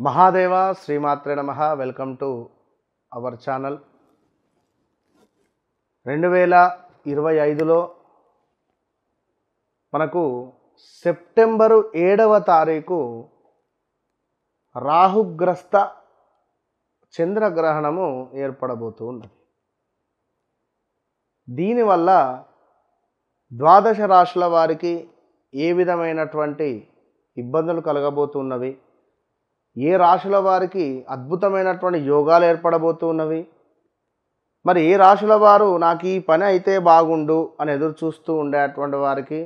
మహాదేవ శ్రీమాత్రే నమః. Welcome to our channel. 2025లో మనకు సెప్టెంబరు 7వ తారీఖు రాహుగ్రస్త చంద్రగ్రహణము ఏర్పడబోతూ ఉన్నది. దీనివల్ల ద్వాదశ రాశుల వారికి ఏ విధమైనటువంటి ఇబ్బందులు కలగబోతున్నవి, ఏ రాశుల వారికి అద్భుతమైనటువంటి యోగాలు ఏర్పడబోతున్నవి, మరి ఏ రాశుల వారు నాకు ఈ పని అయితే బాగుండు అని ఎదురు చూస్తూ ఉండేటువంటి వారికి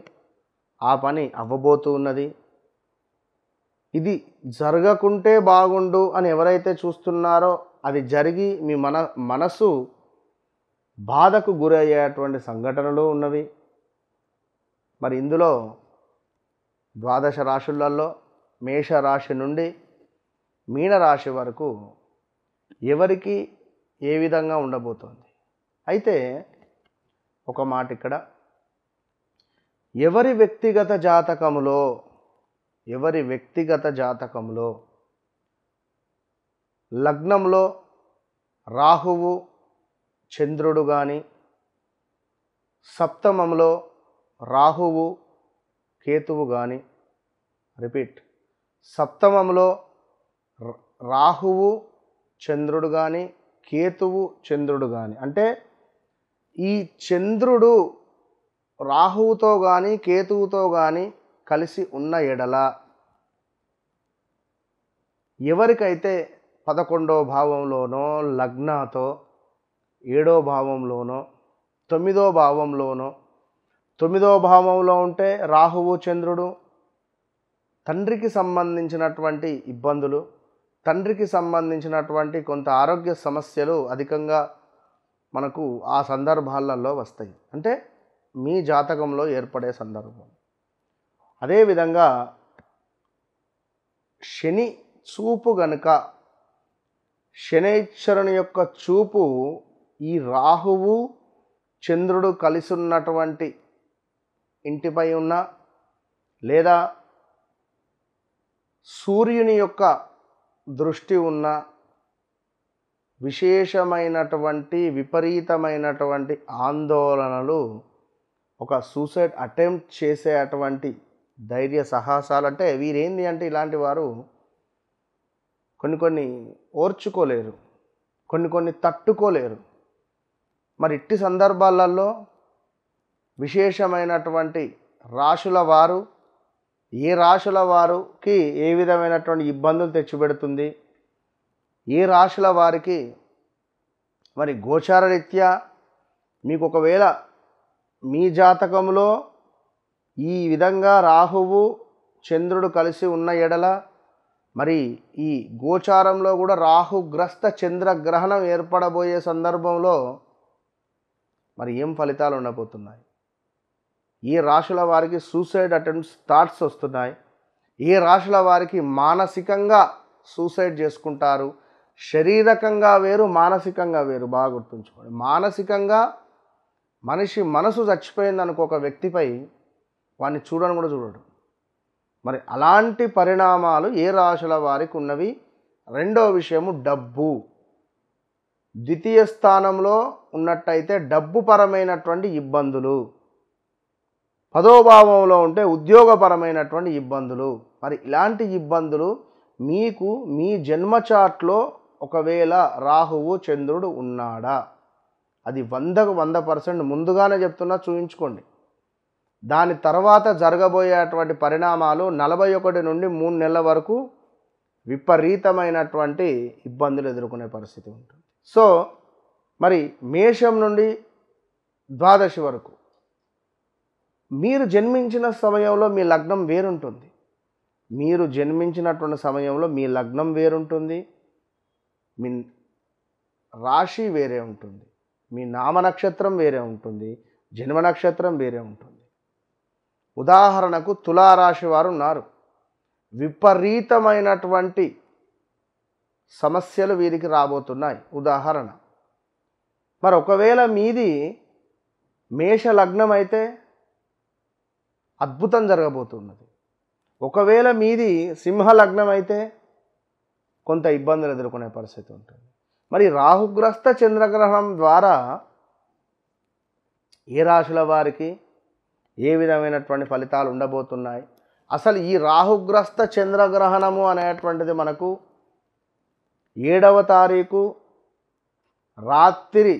ఆ పని అవ్వబోతూ ఉన్నది. ఇది జరగకుంటే బాగుండు అని ఎవరైతే చూస్తున్నారో అది జరిగి మీ మనసు బాధకు గురయ్యేటువంటి సంఘటనలు ఉన్నవి. మరి ఇందులో ద్వాదశ రాశులలో మేషరాశి నుండి మీనరాశి వరకు ఎవరికి ఏ విధంగా ఉండబోతోంది. అయితే ఒక మాట ఇక్కడ, ఎవరి వ్యక్తిగత జాతకములో లగ్నంలో రాహువు చంద్రుడు కానీ, సప్తమంలో రాహువు కేతువు కానీ, సప్తమంలో రాహువు చంద్రుడు కానీ, కేతువు చంద్రుడు కానీ, అంటే ఈ చంద్రుడు రాహువుతో కానీ కేతువుతో కానీ కలిసి ఉన్న ఎడల ఎవరికైతే 11వ భావంలోనో లగ్నాతో 7వ భావంలోనో 9వ భావంలోనో, 9వ భావంలో ఉంటే రాహువు చంద్రుడు తండ్రికి సంబంధించినటువంటి ఇబ్బందులు, తండ్రికి సంబంధించినటువంటి కొంత ఆరోగ్య సమస్యలు అధికంగా మనకు ఆ సందర్భాలలో వస్తాయి. అంటే మీ జాతకంలో ఏర్పడే సందర్భం. అదేవిధంగా శని చూపు గనుక, శనైశ్వరుని యొక్క చూపు ఈ రాహువు చంద్రుడు కలిసి ఉన్నటువంటి ఇంటిపై ఉన్న, లేదా సూర్యుని యొక్క దృష్టి ఉన్న విశేషమైనటువంటి విపరీతమైనటువంటి ఆందోళనలు, ఒక సూసైడ్ అటెంప్ట్ చేసేటువంటి ధైర్య సాహసాలు, అంటే వీరేంది అంటే ఇలాంటి వారు కొన్ని ఓర్చుకోలేరు, కొన్ని తట్టుకోలేరు. మరి ఇట్టి సందర్భాలలో విశేషమైనటువంటి రాశుల వారు, ఏ రాశుల వారికి ఏ విధమైనటువంటి ఇబ్బందులు తెచ్చిపెడుతుంది, ఏ రాశుల వారికి మరి గోచార రీత్యా మీకు ఒకవేళ మీ జాతకంలో ఈ విధంగా రాహువు చంద్రుడు కలిసి ఉన్న ఎడల, మరి ఈ గోచారంలో కూడా రాహుగ్రస్త చంద్రగ్రహణం ఏర్పడబోయే సందర్భంలో మరి ఏం ఫలితాలు ఉండబోతున్నాయి, ఏ రాశుల వారికి సూసైడ్ అటెంప్ట్స్ థాట్స్ వస్తున్నాయి, ఏ రాశుల వారికి మానసికంగా సూసైడ్ చేసుకుంటారు. శారీరకంగా వేరు, మానసికంగా వేరు. బాగా గుర్తుంచుకోండి. మానసికంగా మనిషి మనసు చచ్చిపోయింది అనుకో ఒక వ్యక్తిపై, వాడిని చూడని కూడా చూడడు. మరి అలాంటి పరిణామాలు ఏ రాశుల వారికి ఉన్నవి. రెండో విషయము డబ్బు. ద్వితీయ స్థానంలో ఉన్నట్టయితే డబ్బు పరమైనటువంటి ఇబ్బందులు, 10వ భావంలో ఉంటే ఉద్యోగపరమైనటువంటి ఇబ్బందులు. మరి ఇలాంటి ఇబ్బందులు మీకు మీ జన్మ చార్ట్లో ఒకవేళ రాహువు చంద్రుడు ఉన్నాడా, అది 100కు 100% ముందుగానే చెప్తున్నా, చూయించుకోండి. దాని తర్వాత జరగబోయేటువంటి పరిణామాలు 41 నుండి 3 నెలల వరకు విపరీతమైనటువంటి ఇబ్బందులు ఎదుర్కొనే పరిస్థితి ఉంటుంది. సో మరి మేషం నుండి ద్వాదశి వరకు మీరు జన్మించిన సమయంలో మీ లగ్నం వేరుంటుంది. మీరు జన్మించినటువంటి సమయంలో మీ లగ్నం వేరుంటుంది, మీ రాశి వేరే ఉంటుంది, మీ నామ నక్షత్రం వేరే ఉంటుంది, జన్మ నక్షత్రం వేరే ఉంటుంది. ఉదాహరణకు తులారాశి వారు ఉన్నారు. విపరీతమైనటువంటి సమస్యలు వీరికి రాబోతున్నాయి. ఉదాహరణ, మరి ఒకవేళ మీది మేష లగ్నం అయితే అద్భుతం జరగబోతున్నది. ఒకవేళ మీది సింహ లగ్నం అయితే కొంత ఇబ్బందులు ఎదుర్కొనే పరిస్థితి ఉంటుంది. మరి రాహుగ్రస్త చంద్రగ్రహణం ద్వారా ఏ రాశుల వారికి ఏ విధమైనటువంటి ఫలితాలు ఉండబోతున్నాయి? అసలు ఈ రాహుగ్రస్త చంద్రగ్రహణము అనేటువంటిది మనకు 7వ తారీఖు రాత్రి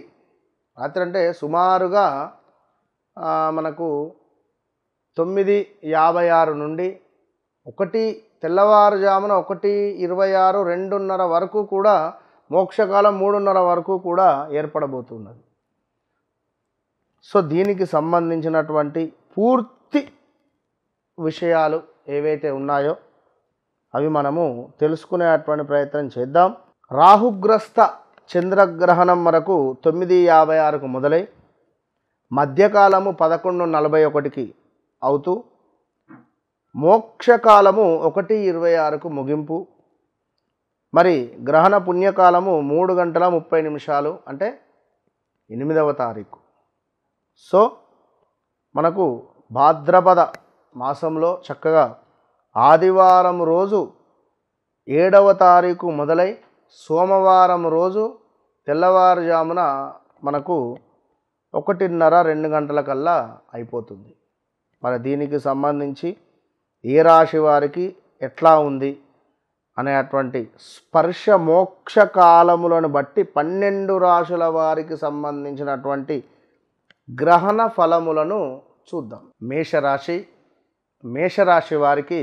అంటే సుమారుగా మనకు 9:56 నుండి తెల్లవారుజామున 1:26 2:30 వరకు కూడా మోక్షకాలం 3:30 వరకు కూడా ఏర్పడబోతున్నది. సో దీనికి సంబంధించినటువంటి పూర్తి విషయాలు ఏవైతే ఉన్నాయో అవి మనము తెలుసుకునేటువంటి ప్రయత్నం చేద్దాం. రాహుగ్రస్త చంద్రగ్రహణం మనకు 9:56కు మొదలై మధ్యకాలము 11:41కి అవుతూ మోక్షకాలము 1:26కు ముగింపు. మరి గ్రహణ పుణ్యకాలము 3:30 అంటే 8వ తారీఖు. సో మనకు భాద్రపద మాసంలో చక్కగా ఆదివారం రోజు 7వ తారీఖు మొదలై సోమవారం రోజు తెల్లవారుజామున మనకు 1:30 2 అయిపోతుంది. మరి దీనికి సంబంధించి ఏ రాశి వారికి ఎట్లా ఉంది అనేటువంటి స్పర్శ మోక్ష కాలములను బట్టి 12 రాశుల వారికి సంబంధించినటువంటి గ్రహణ ఫలములను చూద్దాం. మేషరాశి వారికి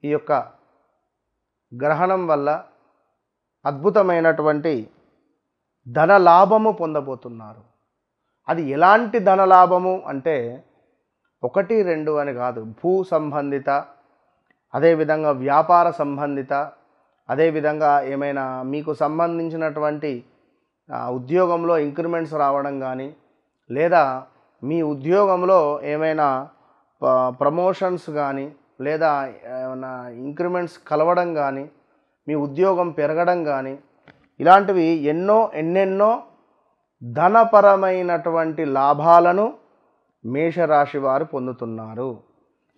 ఈ యొక్క గ్రహణం వల్ల అద్భుతమైనటువంటి ధనలాభము పొందబోతున్నారు. అది ఎలాంటి ధనలాభము అంటే 1 2 అని కాదు, భూ సంబంధిత, అదేవిధంగా వ్యాపార సంబంధిత, అదేవిధంగా ఏమైనా మీకు సంబంధించినటువంటి ఉద్యోగంలో ఇంక్రిమెంట్స్ రావడం కానీ, లేదా మీ ఉద్యోగంలో ఏమైనా ప్రమోషన్స్ కానీ, లేదా ఏమైనా ఇంక్రిమెంట్స్ కలవడం కానీ, మీ ఉద్యోగం పెరగడం కానీ, ఇలాంటివి ఎన్నెన్నో ధనపరమైనటువంటి లాభాలను మేషరాశి వారు పొందుతున్నారు.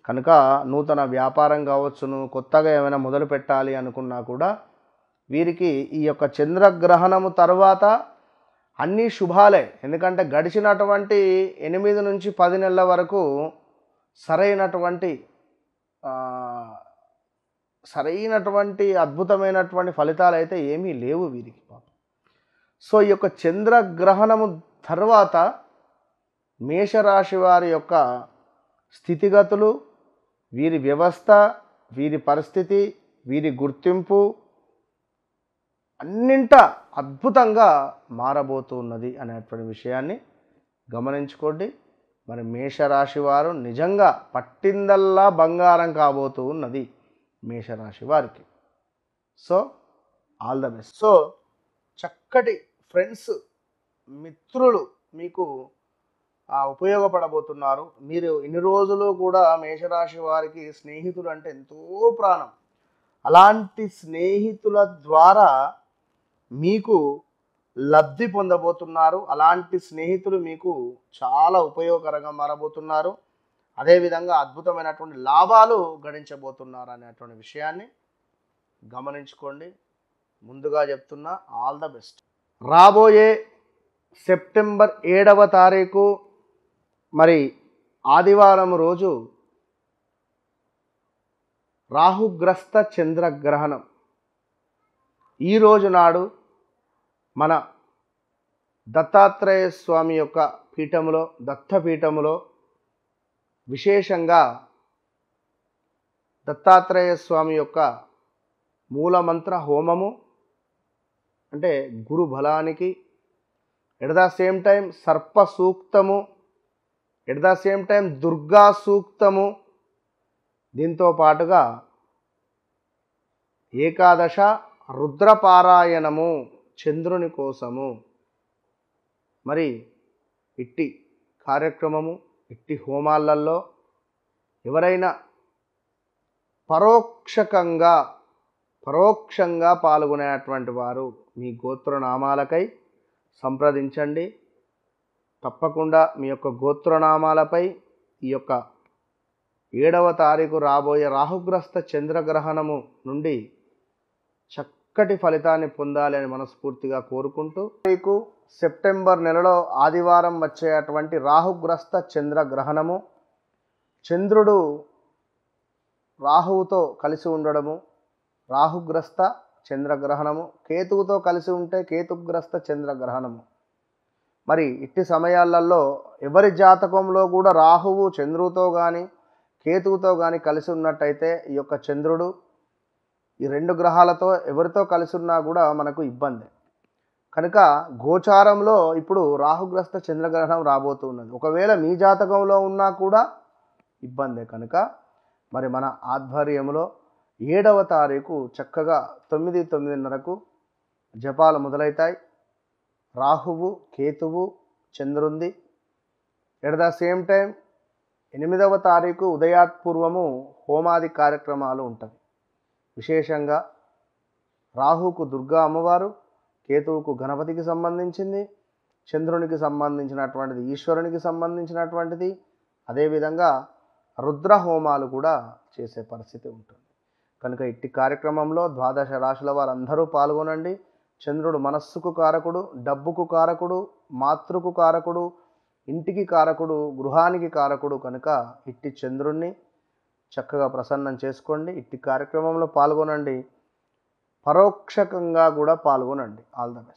కనుక నూతన వ్యాపారం కావచ్చును, కొత్తగా ఏమైనా మొదలు పెట్టాలి అనుకున్నా కూడా వీరికి ఈ యొక్క చంద్రగ్రహణము తర్వాత అన్నీ శుభాలే. ఎందుకంటే గడిచినటువంటి 8 నుంచి 10 నెలల వరకు సరైనటువంటి అద్భుతమైనటువంటి ఫలితాలు అయితే ఏమీ లేవు వీరికి. సో ఈ యొక్క చంద్రగ్రహణము తర్వాత మేషరాశి వారి యొక్క స్థితిగతులు, వీరి వ్యవస్థ, వీరి పరిస్థితి, వీరి గుర్తింపు అన్నింట అద్భుతంగా మారబోతున్నది అనేటువంటి విషయాన్ని గమనించుకోండి. మరి మేషరాశి వారు నిజంగా పట్టిందల్లా బంగారం కాబోతూ ఉన్నది మేషరాశి వారికి. So all the best. So చక్కటి ఫ్రెండ్స్, మిత్రులు మీకు ఉపయోగపడబోతున్నారు. మీరు ఇన్ని రోజులు కూడా మేషరాశి వారికి స్నేహితులు అంటే ఎంతో ప్రాణం. అలాంటి స్నేహితుల ద్వారా మీకు లబ్ధి పొందబోతున్నారు. అలాంటి స్నేహితులు మీకు చాలా ఉపయోగకరంగా మారబోతున్నారు. అదేవిధంగా అద్భుతమైనటువంటి లాభాలు గడించబోతున్నారు అనేటువంటి విషయాన్ని గమనించుకోండి. ముందుగా చెప్తున్నా, ఆల్ ద బెస్ట్. రాబోయే సెప్టెంబర్ 7వ తారీఖు మరి ఆదివారం రోజు రాహుగ్రస్త చంద్రగ్రహణం. ఈరోజు నాడు మన దత్తాత్రేయ స్వామి యొక్క పీఠములో, దత్తపీఠములో విశేషంగా దత్తాత్రేయ స్వామి యొక్క మూలమంత్ర హోమము, అంటే గురు బలానికి, ఎట్ ద సేమ్ టైం సర్ప సూక్తము, at the same time Durga సూక్తము, దీంతో పాటుగా ఏకాదశ రుద్రపారాయణము చంద్రుని కోసము. మరి ఇట్టి కార్యక్రమము, ఇట్టి హోమాలలో ఎవరైనా పరోక్షంగా పాల్గొనేటువంటి వారు మీ గోత్రనామాలకై సంప్రదించండి. తప్పకుండా మీ యొక్క గోత్రనామాలపై ఈ యొక్క 7వ తారీఖు రాబోయే రాహుగ్రస్త చంద్రగ్రహణము నుండి చక్కటి ఫలితాన్ని పొందాలి అని మనస్ఫూర్తిగా కోరుకుంటూ, మీకు సెప్టెంబర్ నెలలో ఆదివారం వచ్చేటువంటి రాహుగ్రస్త చంద్రగ్రహణము, చంద్రుడు రాహువుతో కలిసి ఉండడము, రాహుగ్రస్త చంద్రగ్రహణము, కేతువుతో కలిసి ఉంటే కేతుగ్రస్త చంద్రగ్రహణము. మరి ఇట్టి సమయాలలో ఎవరి జాతకంలో కూడా రాహువు చంద్రుడితో కానీ కేతువుతో కానీ కలిసి ఉన్నట్టయితే ఈ యొక్క చంద్రుడు ఈ రెండు గ్రహాలతో ఎవరితో కలిసి ఉన్నా కూడా మనకు ఇబ్బంది. కనుక గోచారంలో ఇప్పుడు రాహుగ్రస్త చంద్రగ్రహణం రాబోతున్నది. ఒకవేళ మీ జాతకంలో ఉన్నా కూడా ఇబ్బందే. కనుక మరి మన ఆధ్వర్యంలో 7వ తారీఖు చక్కగా 9:30కు జపాలు మొదలవుతాయి. రాహువు కేతువు చంద్రుంది. ఎట్ ద సేమ్ టైం 8వ తారీఖు ఉదయాత్పూర్వము హోమాది కార్యక్రమాలు ఉంటాయి. విశేషంగా రాహువుకు దుర్గా అమ్మవారు, కేతువుకు గణపతికి సంబంధించింది, చంద్రునికి సంబంధించినటువంటిది ఈశ్వరునికి సంబంధించినటువంటిది, అదేవిధంగా రుద్ర హోమాలు కూడా చేసే పరిస్థితి ఉంటుంది. కనుక ఇట్టి కార్యక్రమంలో 12 రాశుల వారందరూ పాల్గొనండి. చంద్రుడు మనస్సుకు కారకుడు, డబ్బుకు కారకుడు, మాతృకు కారకుడు, ఇంటికి కారకుడు, గృహానికి కారకుడు. కనుక ఇట్టి చంద్రుణ్ణి చక్కగా ప్రసన్నం చేసుకోండి. ఇట్టి కార్యక్రమంలో పాల్గొనండి, పరోక్షకంగా కూడా పాల్గొనండి. All the best.